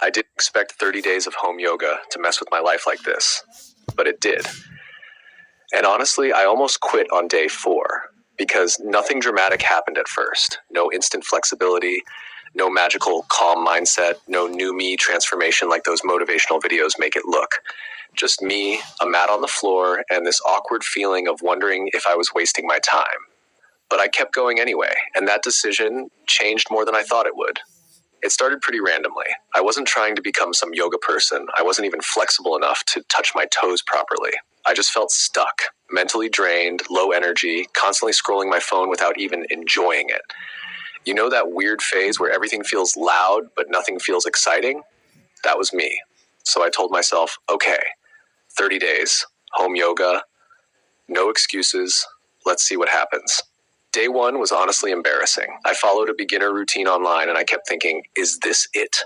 I didn't expect 30 days of home yoga to mess with my life like this, but it did. And honestly, I almost quit on day 4 because nothing dramatic happened at first. No instant flexibility, no magical calm mindset, no new me transformation like those motivational videos make it look. Just me, a mat on the floor, and this awkward feeling of wondering if I was wasting my time. But I kept going anyway, and that decision changed more than I thought it would. It started pretty randomly. I wasn't trying to become some yoga person. I wasn't even flexible enough to touch my toes properly. I just felt stuck, mentally drained, low energy, constantly scrolling my phone without even enjoying it. You know that weird phase where everything feels loud but nothing feels exciting? That was me. So I told myself, okay, 30 days, home yoga, no excuses, let's see what happens. Day 1 was honestly embarrassing. I followed a beginner routine online and I kept thinking, is this it?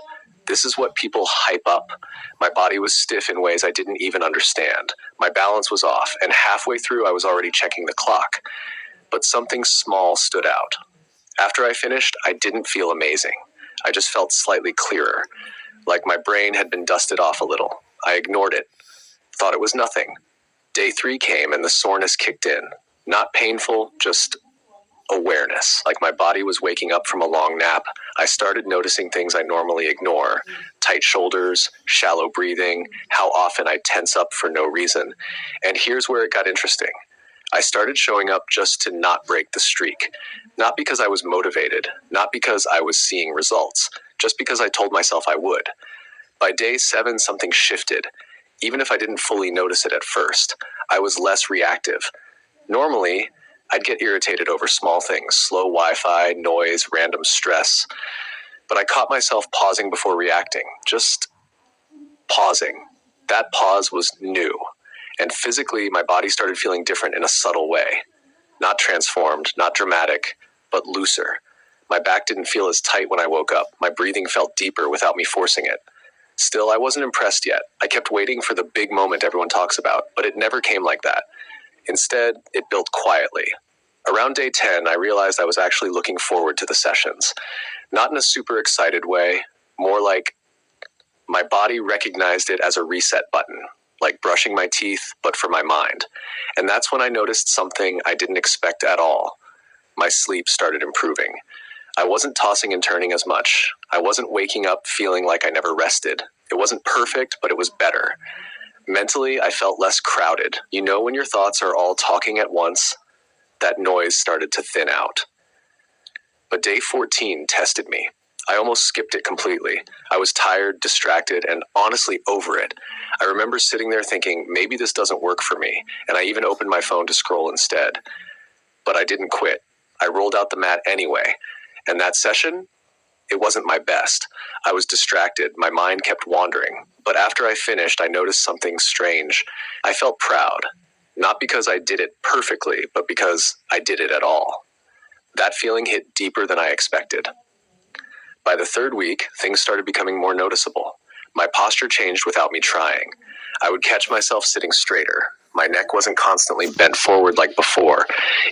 This is what people hype up? My body was stiff in ways I didn't even understand. My balance was off, and halfway through I was already checking the clock. But something small stood out. After I finished, I didn't feel amazing. I just felt slightly clearer, like my brain had been dusted off a little. I ignored it, thought it was nothing. Day 3 came and the soreness kicked in. Not painful, just awareness, like my body was waking up from a long nap. I started noticing things I normally ignore: tight shoulders, shallow breathing, how often I tense up for no reason. And here's where it got interesting. I started showing up just to not break the streak. Not because I was motivated, not because I was seeing results, just because I told myself I would. By day 7, something shifted. Even if I didn't fully notice it at first, I was less reactive. Normally, I'd get irritated over small things: slow Wi-Fi, noise, random stress. But I caught myself pausing before reacting. Just pausing. That pause was new. And physically, my body started feeling different in a subtle way. Not transformed, not dramatic, but looser. My back didn't feel as tight when I woke up. My breathing felt deeper without me forcing it. Still, I wasn't impressed yet. I kept waiting for the big moment everyone talks about, but it never came like that. Instead, it built quietly. Around day 10, I realized I was actually looking forward to the sessions. Not in a super excited way, more like my body recognized it as a reset button, like brushing my teeth, but for my mind. And that's when I noticed something I didn't expect at all. My sleep started improving. I wasn't tossing and turning as much. I wasn't waking up feeling like I never rested. It wasn't perfect, but it was better. Mentally, I felt less crowded. You know when your thoughts are all talking at once? That noise started to thin out. But day 14 tested me. I almost skipped it completely. I was tired, distracted, and honestly over it. I remember sitting there thinking, maybe this doesn't work for me, and I even opened my phone to scroll instead. But I didn't quit. I rolled out the mat anyway. And that session, it wasn't my best. I was distracted. My mind kept wandering. But after I finished, I noticed something strange. I felt proud. Not because I did it perfectly, but because I did it at all. That feeling hit deeper than I expected. By the 3rd week, things started becoming more noticeable. My posture changed without me trying. I would catch myself sitting straighter. My neck wasn't constantly bent forward like before.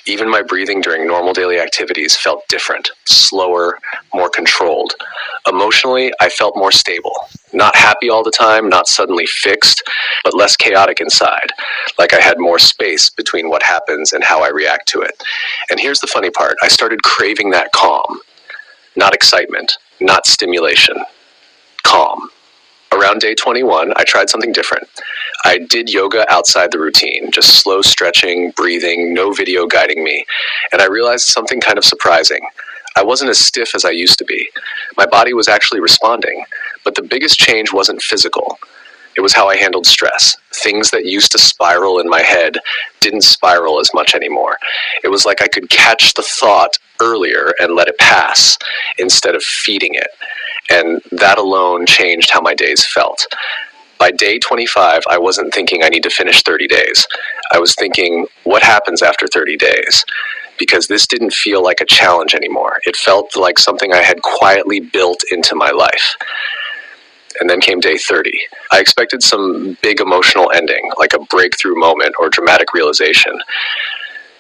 Even my breathing during normal daily activities felt different, slower, more controlled. Emotionally, I felt more stable. Not happy all the time, not suddenly fixed, but less chaotic inside. Like I had more space between what happens and how I react to it. And here's the funny part. I started craving that calm. Not excitement, not stimulation. Calm. Around day 21, I tried something different. I did yoga outside the routine, just slow stretching, breathing, no video guiding me, and I realized something kind of surprising. I wasn't as stiff as I used to be. My body was actually responding, but the biggest change wasn't physical. It was how I handled stress. Things that used to spiral in my head didn't spiral as much anymore. It was like I could catch the thought earlier and let it pass instead of feeding it. And that alone changed how my days felt. By day 25, I wasn't thinking I need to finish 30 days. I was thinking, what happens after 30 days? Because this didn't feel like a challenge anymore. It felt like something I had quietly built into my life. And then came day 30. I expected some big emotional ending, like a breakthrough moment or dramatic realization.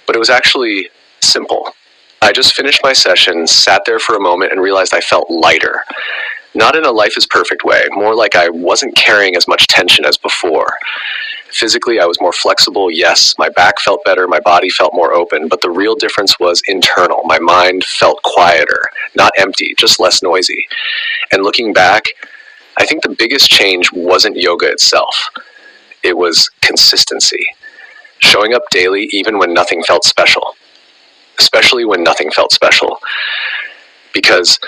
But it was actually simple. I just finished my session, sat there for a moment, and realized I felt lighter. Not in a life is perfect way, more like I wasn't carrying as much tension as before. Physically, I was more flexible, yes, my back felt better, my body felt more open, but the real difference was internal. My mind felt quieter, not empty, just less noisy. And looking back, I think the biggest change wasn't yoga itself. It was consistency. Showing up daily even when nothing felt special. Especially when nothing felt special. Because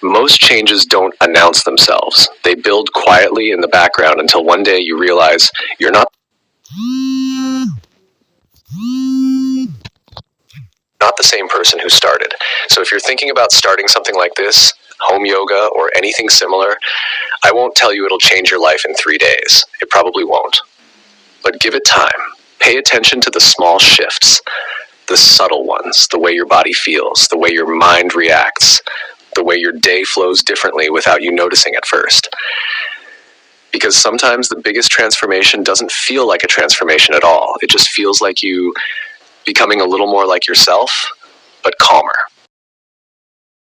most changes don't announce themselves. They build quietly in the background until one day you realize you're not the same person who started. So if you're thinking about starting something like this, home yoga or anything similar, I won't tell you it'll change your life in 3 days. It probably won't. But give it time. Pay attention to the small shifts, the subtle ones, the way your body feels, the way your mind reacts, the way your day flows differently without you noticing at first. Because sometimes the biggest transformation doesn't feel like a transformation at all. It just feels like you becoming a little more like yourself, but calmer.